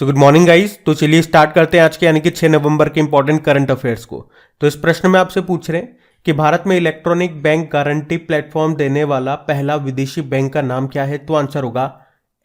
So good morning guys. तो चलिए start करते हैं आज के यानी कि 6 नवंबर के इंपॉर्टेंट करंट अफेयर्स को। तो इस प्रश्न में आपसे पूछ रहे हैं कि भारत में इलेक्ट्रॉनिक बैंक गारंटी प्लेटफॉर्म देने वाला पहला विदेशी बैंक का नाम क्या है। तो आंसर होगा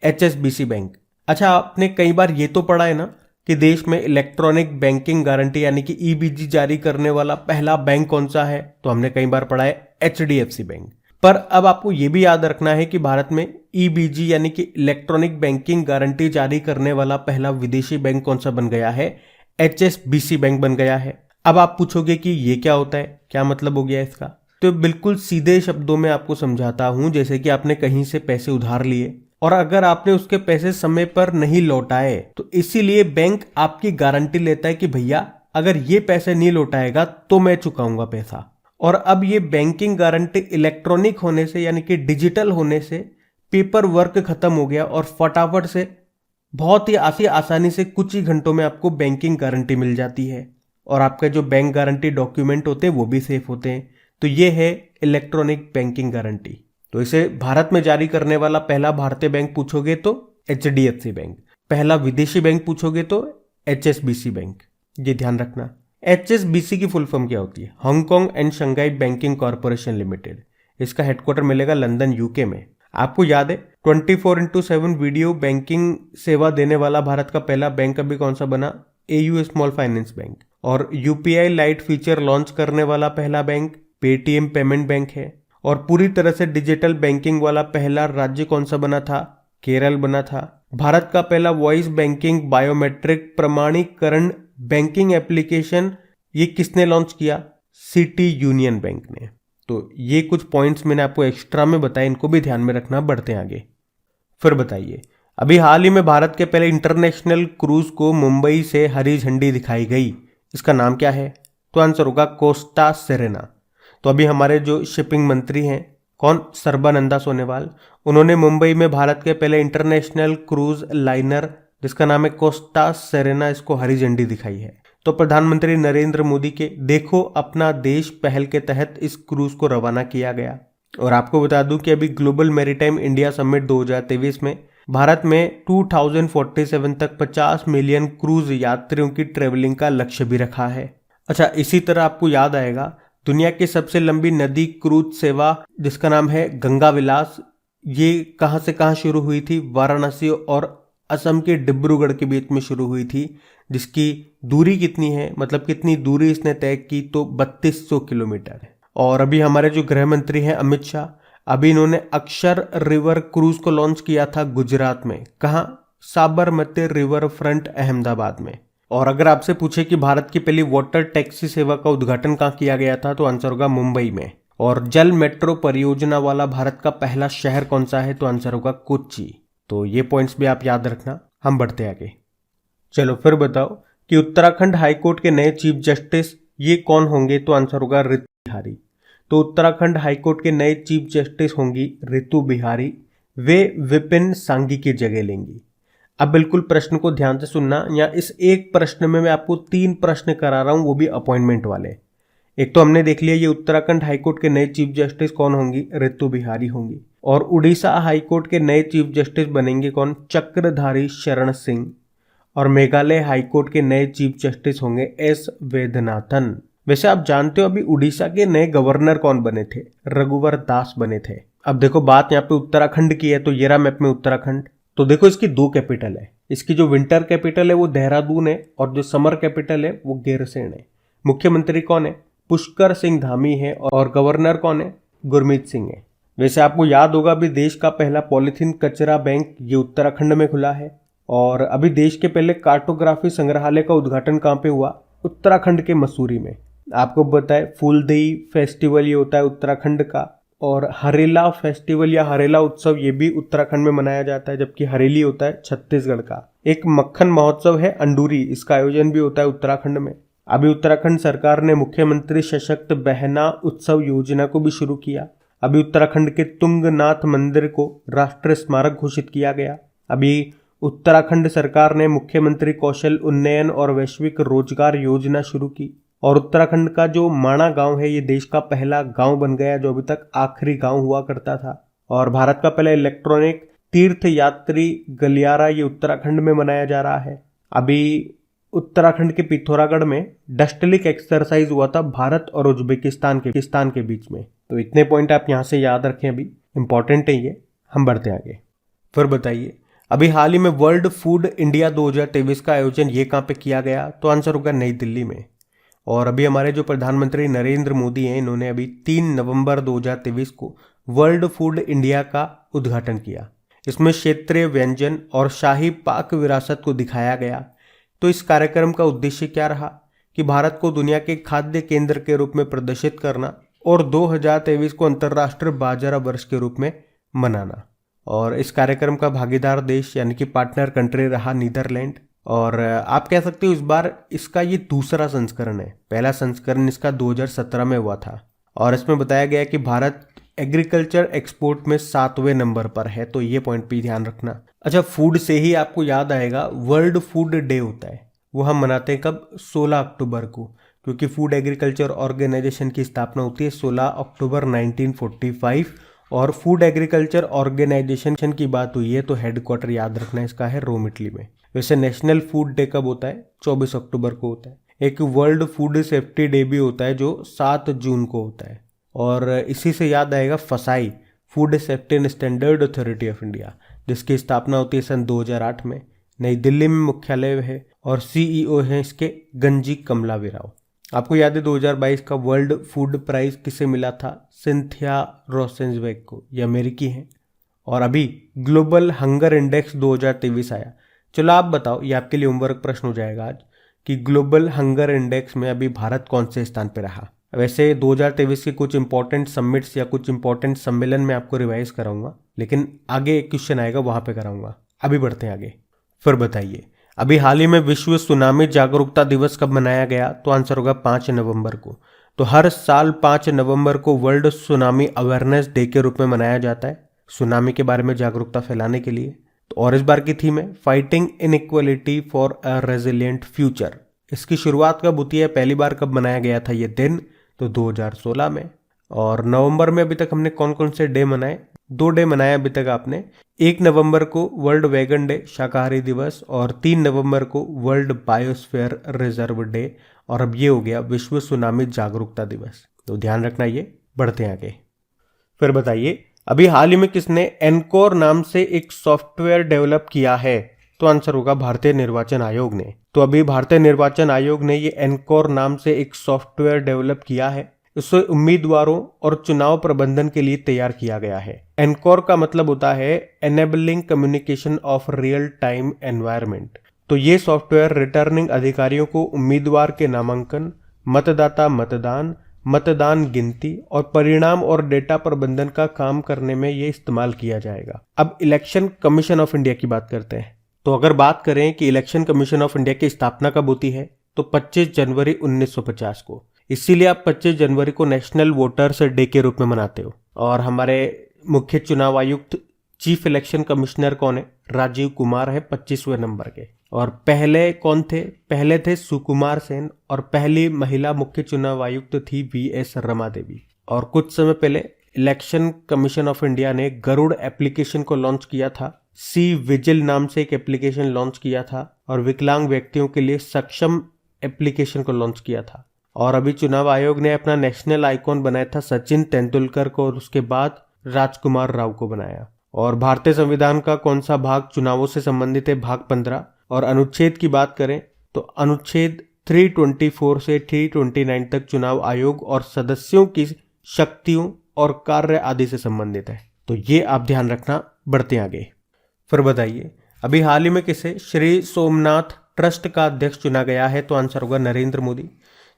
HSBC बैंक। अच्छा, आपने कई बार ये तो पढ़ा है ना कि देश में इलेक्ट्रॉनिक बैंकिंग गारंटी यानी कि EBG जारी करने वाला पहला बैंक कौन सा है। तो हमने कई बार पढ़ा है HDFC बैंक। पर अब आपको यह भी याद रखना है कि भारत में EBG यानी कि इलेक्ट्रॉनिक बैंकिंग गारंटी जारी करने वाला पहला विदेशी बैंक कौन सा बन गया है। HSBC बैंक बन गया है। अब आप पूछोगे कि ये क्या होता है, क्या मतलब हो गया इसका। तो बिल्कुल सीधे शब्दों में आपको समझाता हूं। जैसे कि आपने कहीं से पैसे उधार लिए और अगर आपने उसके पैसे समय पर नहीं लौटाए तो इसीलिए बैंक आपकी गारंटी लेता है कि भैया अगर ये पैसे नहीं लौटाएगा तो मैं चुकाऊंगा पैसा। और अब ये बैंकिंग गारंटी इलेक्ट्रॉनिक होने से यानी कि डिजिटल होने से पेपर वर्क खत्म हो गया और फटाफट से बहुत ही आसानी से कुछ ही घंटों में आपको बैंकिंग गारंटी मिल जाती है और आपके जो बैंक गारंटी डॉक्यूमेंट होते हैं वो भी सेफ होते हैं। तो ये है इलेक्ट्रॉनिक बैंकिंग गारंटी। तो इसे भारत में जारी करने वाला पहला भारतीय बैंक पूछोगे तो HDFC बैंक, पहला विदेशी बैंक पूछोगे तो HSBC बैंक। ये ध्यान रखना। HSBC की फुल फॉर्म क्या होती है? Hong Kong and Shanghai banking corporation limited. इसका हेडक्वार्टर मिलेगा लंदन UK में। आपको याद है 24/7 वीडियो बैंकिंग सेवा देने वाला भारत का पहला बैंक अभी कौन सा बना? AU small finance bank. और UPI लाइट फीचर लॉन्च करने वाला पहला बैंक पेटीएम पेमेंट बैंक है। और पूरी तरह से डिजिटल बैंकिंग वाला पहला राज्य कौन सा बना था? केरल बना था। भारत का पहला वॉइस बैंकिंग बायोमेट्रिक प्रमाणीकरण बैंकिंग एप्लीकेशन ये किसने लॉन्च किया? सिटी यूनियन बैंक ने। तो ये कुछ पॉइंट्स मैंने आपको एक्स्ट्रा में बताए, इनको भी ध्यान में रखना। बढ़ते हैं आगे। फिर बताइए, अभी हाल ही में भारत के पहले इंटरनेशनल क्रूज को मुंबई से हरी झंडी दिखाई गई। इसका नाम क्या है? तो आंसर होगा कोस्टा सेरेना। तो अभी हमारे जो शिपिंग मंत्री हैं कौन? सर्बानंदा सोनोवाल। उन्होंने मुंबई में भारत के पहले इंटरनेशनल क्रूज लाइनर जिसका नाम है कोस्टा सेरेना, इसको हरी झंडी दिखाई है। तो प्रधानमंत्री नरेंद्र मोदी के देखो अपना देश पहल के तहत इस क्रूज को रवाना किया गया। और आपको बता दूं कि अभी ग्लोबल मैरीटाइम इंडिया समिट 2023 में भारत में 2047 तक 50 मिलियन क्रूज यात्रियों की ट्रेवलिंग का लक्ष्य भी रखा है। अच्छा, इसी तरह आपको याद आएगा दुनिया की सबसे लंबी नदी क्रूज सेवा जिसका नाम है गंगा विलास, ये कहां से कहां शुरू हुई थी? वाराणसी और असम के डिब्रूगढ़ के बीच में शुरू हुई थी। जिसकी दूरी कितनी है, मतलब कितनी दूरी इसने तय की? तो 3200 किलोमीटर है। और अभी हमारे जो गृह मंत्री हैं अमित शाह, अभी इन्होंने अक्षर रिवर क्रूज को लॉन्च किया था गुजरात में। कहां? साबरमती रिवर फ्रंट अहमदाबाद में। और अगर आपसे पूछे कि भारत की पहली वाटर टैक्सी सेवा का उद्घाटन कहां किया गया था तो आंसर होगा मुंबई में। और जल मेट्रो परियोजना वाला भारत का पहला शहर कौन सा है? तो आंसर होगा कोच्चि। तो ये पॉइंट्स भी आप याद रखना। हम बढ़ते आगे। चलो फिर बताओ कि उत्तराखंड हाईकोर्ट के नए चीफ जस्टिस ये कौन होंगे? तो आंसर होगा ऋतु बिहारी। तो उत्तराखंड हाईकोर्ट के नए चीफ जस्टिस होंगी ऋतु बिहारी। वे विपिन सांघी की जगह लेंगी। अब बिल्कुल प्रश्न को ध्यान से सुनना। या इस एक प्रश्न में मैं आपको 3 प्रश्न करा रहा हूं, वो भी अपॉइंटमेंट वाले। एक तो हमने देख लिया ये उत्तराखंड हाईकोर्ट के नए चीफ जस्टिस कौन होंगी? ऋतु बिहारी होंगी। और उड़ीसा हाईकोर्ट के नए चीफ जस्टिस बनेंगे कौन? चक्रधारी शरण सिंह। और मेघालय हाईकोर्ट के नए चीफ जस्टिस होंगे S वेदनाथन। वैसे आप जानते हो अभी उड़ीसा के नए गवर्नर कौन बने थे? रघुवर दास बने थे। अब देखो बात यहाँ पे उत्तराखंड की है तो ये रहा मैप में उत्तराखंड। तो देखो इसकी 2 कैपिटल है। इसकी जो विंटर कैपिटल है वो देहरादून है और जो समर कैपिटल है वो गैरसैंण है। मुख्यमंत्री कौन है? पुष्कर सिंह धामी है। और गवर्नर कौन है? गुरमीत सिंह है। वैसे आपको याद होगा अभी देश का पहला पॉलिथीन कचरा बैंक ये उत्तराखंड में खुला है। और अभी देश के पहले कार्टोग्राफी संग्रहालय का उद्घाटन कहाँ पे हुआ? उत्तराखंड के मसूरी में। आपको बताए फूलदेई फेस्टिवल ये होता है उत्तराखंड का। और हरेला फेस्टिवल या हरेला उत्सव ये भी उत्तराखंड में मनाया जाता है, जबकि हरेली होता है छत्तीसगढ़ का। एक मक्खन महोत्सव है अंडूरी, इसका आयोजन भी होता है उत्तराखंड में। अभी उत्तराखंड सरकार ने मुख्यमंत्री सशक्त बहना उत्सव योजना को भी शुरू किया। अभी उत्तराखंड के तुंगनाथ मंदिर को राष्ट्रीय स्मारक घोषित किया गया। अभी उत्तराखंड सरकार ने मुख्यमंत्री कौशल उन्नयन और वैश्विक रोजगार योजना शुरू की। और उत्तराखंड का जो माणा गांव है ये देश का पहला गांव बन गया जो अभी तक आखिरी गांव हुआ करता था। और भारत का पहला इलेक्ट्रॉनिक तीर्थ यात्री गलियारा ये उत्तराखंड में मनाया जा रहा है। अभी उत्तराखंड के पिथौरागढ़ में डस्टलिक एक्सरसाइज हुआ था भारत और उज्बेकिस्तान के बीच में। तो इतने पॉइंट आप यहाँ से याद रखें, अभी इंपॉर्टेंट है ये। हम बढ़ते आगे। फिर बताइए, अभी हाल ही में वर्ल्ड फूड इंडिया 2023 का आयोजन ये कहाँ पे किया गया? तो आंसर होगा नई दिल्ली में। और अभी हमारे जो प्रधानमंत्री नरेंद्र मोदी हैं, इन्होंने अभी 3 नवंबर 2023 को वर्ल्ड फूड इंडिया का उद्घाटन किया। इसमें क्षेत्रीय व्यंजन और शाही पाक विरासत को दिखाया गया। तो इस कार्यक्रम का उद्देश्य क्या रहा कि भारत को दुनिया के खाद्य केंद्र के रूप में प्रदर्शित करना और 2023 को अंतर्राष्ट्रीय बाजरा वर्ष के रूप में मनाना। और इस कार्यक्रम का भागीदार देश यानी कि पार्टनर कंट्री रहा नीदरलैंड। और आप कह सकते हो इस बार इसका ये दूसरा संस्करण है। पहला संस्करण इसका 2017 में हुआ था और इसमें बताया गया कि भारत एग्रीकल्चर एक्सपोर्ट में 7वें नंबर पर है। तो ये पॉइंट भी ध्यान रखना। अच्छा, फूड से ही आपको याद आएगा वर्ल्ड फूड डे होता है, वो हम मनाते हैं कब? 16 अक्टूबर को, क्योंकि फूड एग्रीकल्चर ऑर्गेनाइजेशन की स्थापना होती है 16 अक्टूबर 1945। और फूड एग्रीकल्चर ऑर्गेनाइजेशन की बात हुई है तो हेडक्वार्टर याद रखना इसका है रोम, इटली में। वैसे नेशनल फूड डे कब होता है? 24 अक्टूबर को होता है। एक वर्ल्ड फूड सेफ्टी डे भी होता है जो 7 जून को होता है। और इसी से याद आएगा फसाई, food safety and standard authority of India, जिसकी स्थापना होती है सन 2008 में। नई दिल्ली में मुख्यालय है और सीईओ हैं इसके गंजी कमलावी राव। आपको याद है 2022 का वर्ल्ड फूड प्राइज किसे मिला था? सिंथिया रोसेंजबर्ग को, ये अमेरिकी हैं। और अभी ग्लोबल हंगर इंडेक्स 2023 आया। चलो आप बताओ, ये आपके लिए होमवर्क प्रश्न हो जाएगा आज, कि ग्लोबल हंगर इंडेक्स में अभी भारत कौन से स्थान पर रहा? वैसे 2023 के कुछ इंपॉर्टेंट समिट्स या कुछ इंपॉर्टेंट सम्मेलन में आपको रिवाइज कराऊंगा, लेकिन आगे एक क्वेश्चन आएगा वहां पे कराऊंगा। अभी बढ़ते हैं आगे। फिर बताइए, अभी हाल ही में विश्व सुनामी जागरूकता दिवस कब मनाया गया? तो आंसर होगा 5 नवंबर को। तो हर साल 5 नवंबर को वर्ल्ड सुनामी अवेयरनेस डे के रूप में मनाया जाता है, सुनामी के बारे में जागरूकता फैलाने के लिए। तो और इस बार की थीम है fighting inequality for a resilient future. इसकी शुरुआत कब होती है? पहली बार कब मनाया गया था ये दिन? तो 2016 में। और नवंबर में अभी तक हमने कौन कौन से डे मनाए? 2 डे मनाए अभी तक आपने। 1 नवंबर को वर्ल्ड वेगन डे, शाकाहारी दिवस, और 3 नवंबर को वर्ल्ड बायोस्फीयर रिजर्व डे। और अब ये हो गया विश्व सुनामी जागरूकता दिवस। तो ध्यान रखना ये। बढ़ते हैं आगे। फिर बताइए, अभी हाल ही में किसने एनकोर नाम से एक सॉफ्टवेयर डेवलप किया है? तो आंसर होगा भारतीय निर्वाचन आयोग ने। तो अभी भारतीय निर्वाचन आयोग ने ये एनकोर नाम से एक सॉफ्टवेयर डेवलप किया है। इसे उम्मीदवारों और चुनाव प्रबंधन के लिए तैयार किया गया है। एनकोर का मतलब होता है enabling communication of real time environment. तो ये सॉफ्टवेयर रिटर्निंग अधिकारियों को उम्मीदवार के नामांकन, मतदाता मतदान, मतदान गिनती और परिणाम और डेटा प्रबंधन का काम करने में ये इस्तेमाल किया जाएगा। अब इलेक्शन कमीशन ऑफ इंडिया की बात करते हैं। तो अगर बात करें कि इलेक्शन कमीशन ऑफ इंडिया की स्थापना कब होती है, तो 25 जनवरी 1950 को। इसीलिए आप 25 जनवरी को नेशनल वोटर्स डे के रूप में मनाते हो। और हमारे मुख्य चुनाव आयुक्त, चीफ इलेक्शन कमिश्नर कौन है? राजीव कुमार है, 25वें नंबर के। और पहले कौन थे? पहले थे सुकुमार सेन। और पहली महिला मुख्य चुनाव आयुक्त थी VS रमा देवी। और कुछ समय पहले इलेक्शन कमीशन ऑफ इंडिया ने गरुड़ एप्लीकेशन को लॉन्च किया था। सी विजिल नाम से एक एप्लीकेशन लॉन्च किया था। और विकलांग व्यक्तियों के लिए सक्षम एप्लीकेशन को लॉन्च किया था। और अभी चुनाव आयोग ने अपना नेशनल आइकॉन बनाया था सचिन तेंदुलकर को, और उसके बाद राजकुमार राव को बनाया। और भारतीय संविधान का कौन सा भाग चुनावों से संबंधित है? भाग 15। और अनुच्छेद की बात करें तो अनुच्छेद 324 से 329 तक चुनाव आयोग और सदस्यों की शक्तियों और कार्य आदि से संबंधित है। तो ये आप ध्यान रखना। बढ़ते आगे। फिर बताइए, अभी हाल ही में किसे श्री सोमनाथ ट्रस्ट का अध्यक्ष चुना गया है? तो आंसर होगा नरेंद्र मोदी।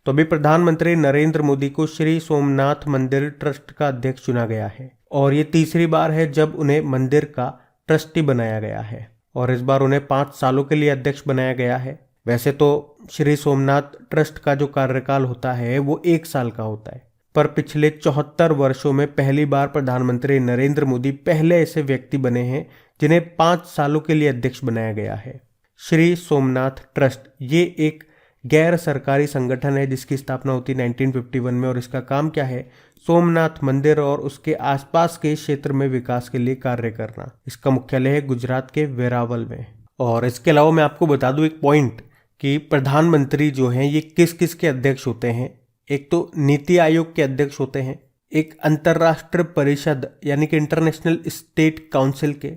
तो अभी प्रधानमंत्री नरेंद्र मोदी को श्री सोमनाथ मंदिर ट्रस्ट का अध्यक्ष चुना गया है। और ये तीसरी बार है जब उन्हें मंदिर का ट्रस्टी बनाया गया है। और इस बार उन्हें 5 सालों के लिए अध्यक्ष बनाया गया है। वैसे तो श्री सोमनाथ ट्रस्ट का जो कार्यकाल होता है वो 1 साल का होता है, पर पिछले 74 वर्षों में पहली बार प्रधानमंत्री नरेंद्र मोदी पहले ऐसे व्यक्ति बने हैं जिन्हें 5 सालों के लिए अध्यक्ष बनाया गया है। श्री सोमनाथ ट्रस्ट ये एक गैर सरकारी संगठन है जिसकी स्थापना होती 1951 में। और इसका काम क्या है? सोमनाथ मंदिर और उसके आसपास के क्षेत्र में विकास के लिए कार्य करना। इसका मुख्यालय है गुजरात के वेरावल में। और इसके अलावा मैं आपको बता दूं एक पॉइंट कि प्रधानमंत्री जो हैं ये किस किस के अध्यक्ष होते हैं। एक तो नीति आयोग के अध्यक्ष होते हैं, एक अंतर्राष्ट्रीय परिषद यानी कि इंटरनेशनल स्टेट काउंसिल के,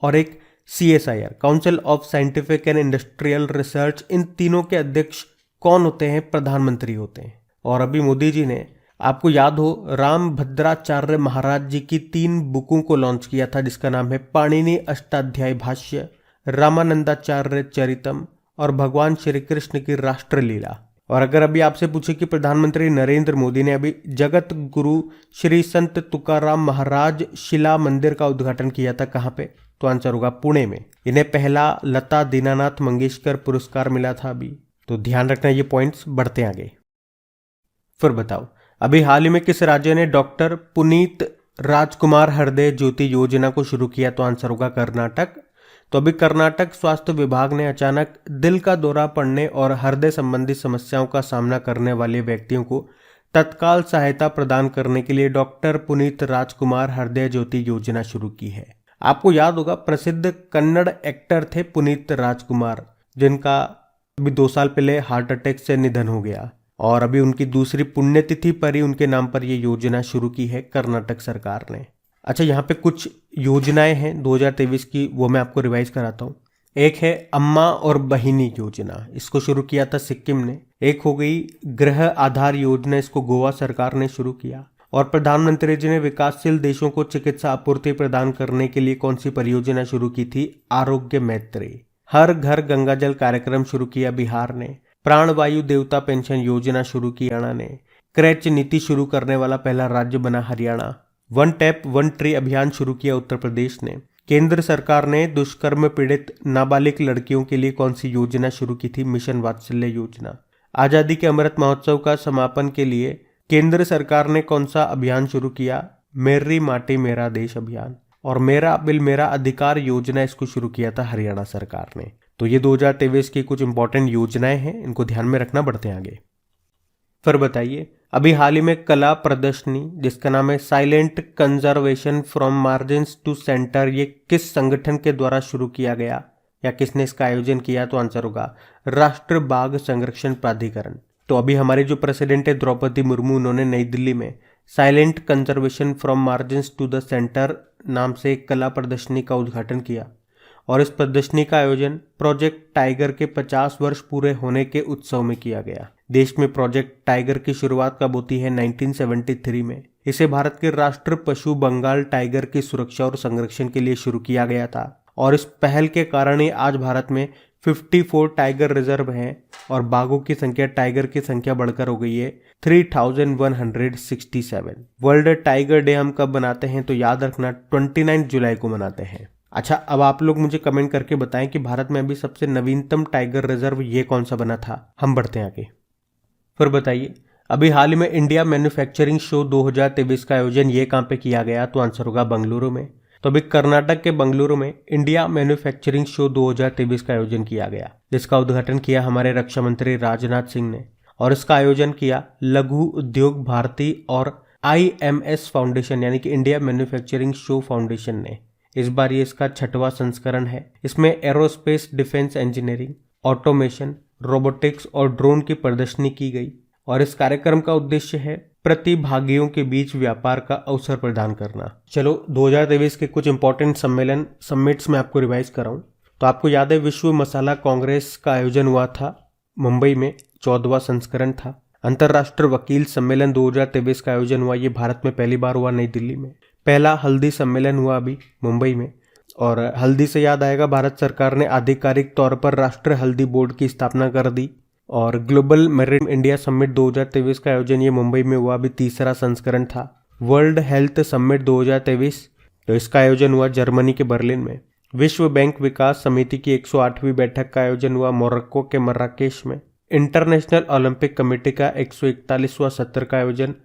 और एक CSIR council of scientific and industrial research. इन तीनों के अध्यक्ष कौन होते हैं? प्रधानमंत्री होते हैं। और अभी मोदी जी ने, आपको याद हो, रामभद्राचार्य महाराज जी की 3 बुकों को लॉन्च किया था, जिसका नाम है पाणिनि अष्टाध्यायी भाष्य, रामानंदाचार्य चरितम और भगवान श्री कृष्ण की राष्ट्रलीला। और अगर अभी आपसे पूछे कि प्रधानमंत्री नरेंद्र मोदी ने अभी जगत गुरु श्री संत तुकाराम महाराज शिला मंदिर का उद्घाटन किया था, कहाँ पे? तो आंसर होगा पुणे में। इन्हें पहला लता दीनानाथ मंगेशकर पुरस्कार मिला था अभी, तो ध्यान रखना ये पॉइंट्स बढ़ते आगे। फिर बताओ, अभी हाल ही में किस राज्य ने डॉक्टर पुनीत राजकुमार हृदय ज्योति योजना को शुरू किया? तो आंसर होगा कर्नाटक। तो अभी कर्नाटक स्वास्थ्य विभाग ने अचानक दिल का दौरा पड़ने और हृदय संबंधी समस्याओं का सामना करने वाले व्यक्तियों को तत्काल सहायता प्रदान करने के लिए डॉक्टर पुनीत राजकुमार हृदय ज्योति योजना शुरू की है। आपको याद होगा, प्रसिद्ध कन्नड़ एक्टर थे पुनीत राजकुमार, जिनका अभी 2 साल पहले हार्ट अटैक से निधन हो गया, और अभी उनकी दूसरी पुण्यतिथि पर ही उनके नाम पर यह योजना शुरू की है कर्नाटक सरकार ने। अच्छा, यहाँ पे कुछ योजनाएं हैं 2023 की, वो मैं आपको रिवाइज कराता हूँ। एक है अम्मा और बहिनी योजना, इसको शुरू किया था सिक्किम ने। एक हो गई गृह आधार योजना, इसको गोवा सरकार ने शुरू किया। और प्रधानमंत्री जी ने विकासशील देशों को चिकित्सा आपूर्ति प्रदान करने के लिए कौन सी परियोजना शुरू की थी? आरोग्य मैत्री। हर घर गंगा जल कार्यक्रम शुरू किया बिहार ने। प्राणवायु देवता पेंशन योजना शुरू की हरियाणा ने। क्रैच नीति शुरू करने वाला पहला राज्य बना Haryana. One tap one tree अभियान शुरू किया उत्तर प्रदेश ने। केंद्र सरकार ने दुष्कर्म पीड़ित नाबालिग लड़कियों के लिए कौन सी योजना शुरू की थी? मिशन वात्सल्य योजना। आजादी के अमृत महोत्सव का समापन के लिए केंद्र सरकार ने कौन सा अभियान शुरू किया? मेरी माटी मेरा देश अभियान। और मेरा बिल मेरा अधिकार योजना, इसको शुरू किया था हरियाणा सरकार ने। तो ये 2023 की कुछ इंपॉर्टेंट योजनाएं हैं, इनको ध्यान में रखना। बढ़ते हैं आगे। फिर बताइए, अभी हाल ही में कला प्रदर्शनी जिसका नाम है silent conservation from margins to centre, ये किस संगठन के द्वारा शुरू किया गया या किसने इसका आयोजन किया? तो आंसर होगा राष्ट्रीय बाघ संरक्षण प्राधिकरण। तो अभी हमारे जो प्रेसिडेंट है द्रौपदी मुर्मू, उन्होंने नई दिल्ली में silent conservation from margins to the centre नाम से एक कला प्रदर्शनी का उद्घाटन किया। और इस प्रदर्शनी का आयोजन प्रोजेक्ट टाइगर के 50 वर्ष पूरे होने के उत्सव में किया गया। देश में प्रोजेक्ट टाइगर की शुरुआत कब होती है? 1973 में। इसे भारत के राष्ट्रीय पशु बंगाल टाइगर की सुरक्षा और संरक्षण के लिए शुरू किया गया था। और इस पहल के कारण ही आज भारत में 54 टाइगर रिजर्व हैं और बाघों की संख्या, टाइगर की संख्या बढ़कर हो गई है 3167। वर्ल्ड टाइगर डे हम कब मनाते हैं? तो याद रखना 29 जुलाई को मनाते हैं। अच्छा, अब आप लोग मुझे कमेंट करके बताएं कि भारत में अभी सबसे नवीनतम टाइगर रिजर्व ये कौन सा बना था। हम बढ़ते हैं आगे। फिर बताइए, अभी हाल ही में इंडिया मैन्युफैक्चरिंग शो 2023 का आयोजन ये कहाँ पे किया गया? तो आंसर होगा बेंगलुरु में। तो अभी कर्नाटक के बेंगलुरु में इंडिया मैन्युफैक्चरिंग शो 2023 का आयोजन किया गया, जिसका उद्घाटन किया हमारे रक्षा मंत्री राजनाथ सिंह ने। और इसका आयोजन किया लघु उद्योग भारती और IMS फाउंडेशन यानी कि इंडिया मैन्युफैक्चरिंग शो फाउंडेशन ने। इस बार ये इसका 6वां संस्करण है। इसमें aerospace, defence engineering, automation, robotics और ड्रोन की प्रदर्शनी की गई। और इस कार्यक्रम का उद्देश्य है प्रतिभागियों के बीच व्यापार का अवसर प्रदान करना। चलो 2023 के कुछ इंपॉर्टेंट समिट्स में आपको रिवाइज कराऊं तो आपको याद है विश्व मसाला कांग्रेस का आयोजन हुआ था मुंबई में, 14वां संस्करण था। अंतर्राष्ट्रीय वकील सम्मेलन 2023 का आयोजन हुआ, ये भारत में पहली बार हुआ नई दिल्ली में। पहला हल्दी सम्मेलन हुआ अभी मुंबई में। और हल्दी से याद आएगा, भारत सरकार ने आधिकारिक तौर पर राष्ट्रीय हल्दी बोर्ड की स्थापना कर दी। और ग्लोबल मेरिट इंडिया समिट 2023 का आयोजन ये मुंबई में हुआ, अभी 3रा संस्करण था। वर्ल्ड हेल्थ समिट 2023, तो इसका आयोजन हुआ जर्मनी के बर्लिन में। विश्व बैंक विकास समिति की 108वीं बैठक का आयोजन हुआ मोरक्को के मर्राकेश में। इंटरनेशनल ओलंपिक कमेटी का 141वां सत्र का आयोजन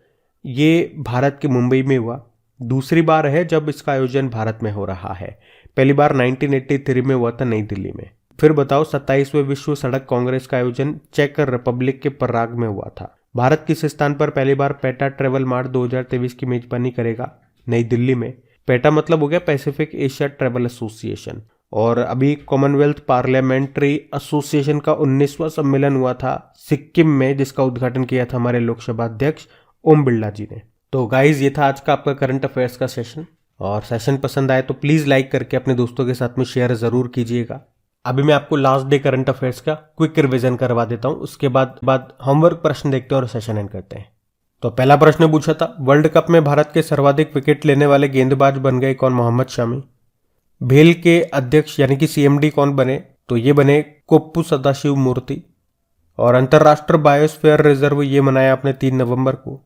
ये भारत के मुंबई में हुआ। दूसरी बार है जब इसका आयोजन भारत में हो रहा है। पहली बार 1983 में हुआ था नई दिल्ली में। फिर बताओ, 27वें विश्व सड़क कांग्रेस का आयोजन चेक रिपब्लिक के पराग में हुआ था। भारत किस स्थान पर पहली बार पेटा ट्रेवल मार्ट 2023 की मेजबानी करेगा? नई दिल्ली में। पेटा मतलब हो गया पैसिफिक एशिया ट्रेवल एसोसिएशन। और अभी कॉमनवेल्थ पार्लियामेंट्री एसोसिएशन का 19वां सम्मेलन हुआ था सिक्किम में, जिसका उद्घाटन किया था हमारे लोकसभा अध्यक्ष ओम बिरला जी ने। तो गाइज ये था आज का आपका करंट अफेयर्स का सेशन, और सेशन पसंद आए तो प्लीज़ लाइक करके अपने दोस्तों के साथ में शेयर ज़रूर कीजिएगा। अभी मैं आपको लास्ट डे करंट अफेयर्स का क्विक रिवीजन करवा देता हूँ, उसके बाद होमवर्क प्रश्न देखते हैं और सेशन एंड करते हैं। तो पहला प्रश्न पूछा था, वर्ल्ड कप में भारत के सर्वाधिक विकेट लेने वाले गेंदबाज बन गए कौन? मोहम्मद शामी। भेल के अध्यक्ष यानी कि सीएमडी कौन बने? तो ये बने कोप्पू सदाशिव मूर्ति। और अंतर्राष्ट्रीय बायोस्फीयर रिजर्व ये मनाया आपने 3 नवंबर को।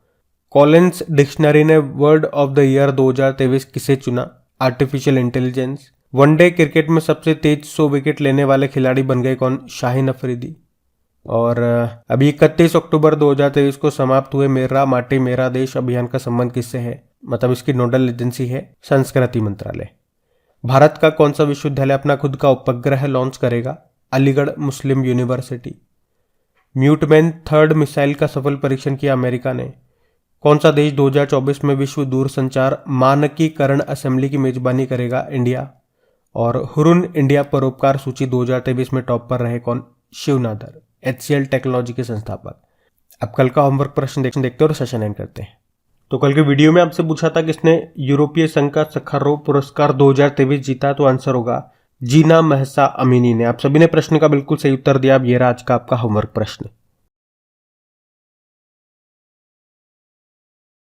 कॉलिंस डिक्शनरी ने वर्ड ऑफ द ईयर 2023 किसे चुना? Artificial intelligence. वनडे क्रिकेट में सबसे तेज 100 विकेट लेने वाले खिलाड़ी बन गए कौन? शाहीन अफरीदी। और अभी 31 अक्टूबर 2023 को समाप्त हुए मेरा माटी मेरा देश अभियान का संबंध किससे है? मतलब इसकी नोडल एजेंसी है संस्कृति मंत्रालय। भारत का कौन सा विश्वविद्यालय अपना खुद का उपग्रह लॉन्च करेगा? अलीगढ़ मुस्लिम यूनिवर्सिटी। म्यूटमैन 3rd मिसाइल का सफल परीक्षण किया अमेरिका ने। कौन सा देश 2024 में विश्व दूरसंचार मानकीकरण असेंबली की मेजबानी करेगा? इंडिया। और हुरुन इंडिया परोपकार सूची 2023 में टॉप पर रहे कौन? शिव नादर, HCL टेक्नोलॉजी के संस्थापक। अब कल का होमवर्क प्रश्न देखते और सेशन एंड करते हैं। तो कल के वीडियो में आपसे पूछा था किसने यूरोपीय संघ का सखारोव पुरस्कार 2023 जीता? तो आंसर होगा जीना महसा अमीनी ने। आप सभी ने प्रश्न का बिल्कुल सही उत्तर दिया। अब ये रहा आज का आपका होमवर्क प्रश्न।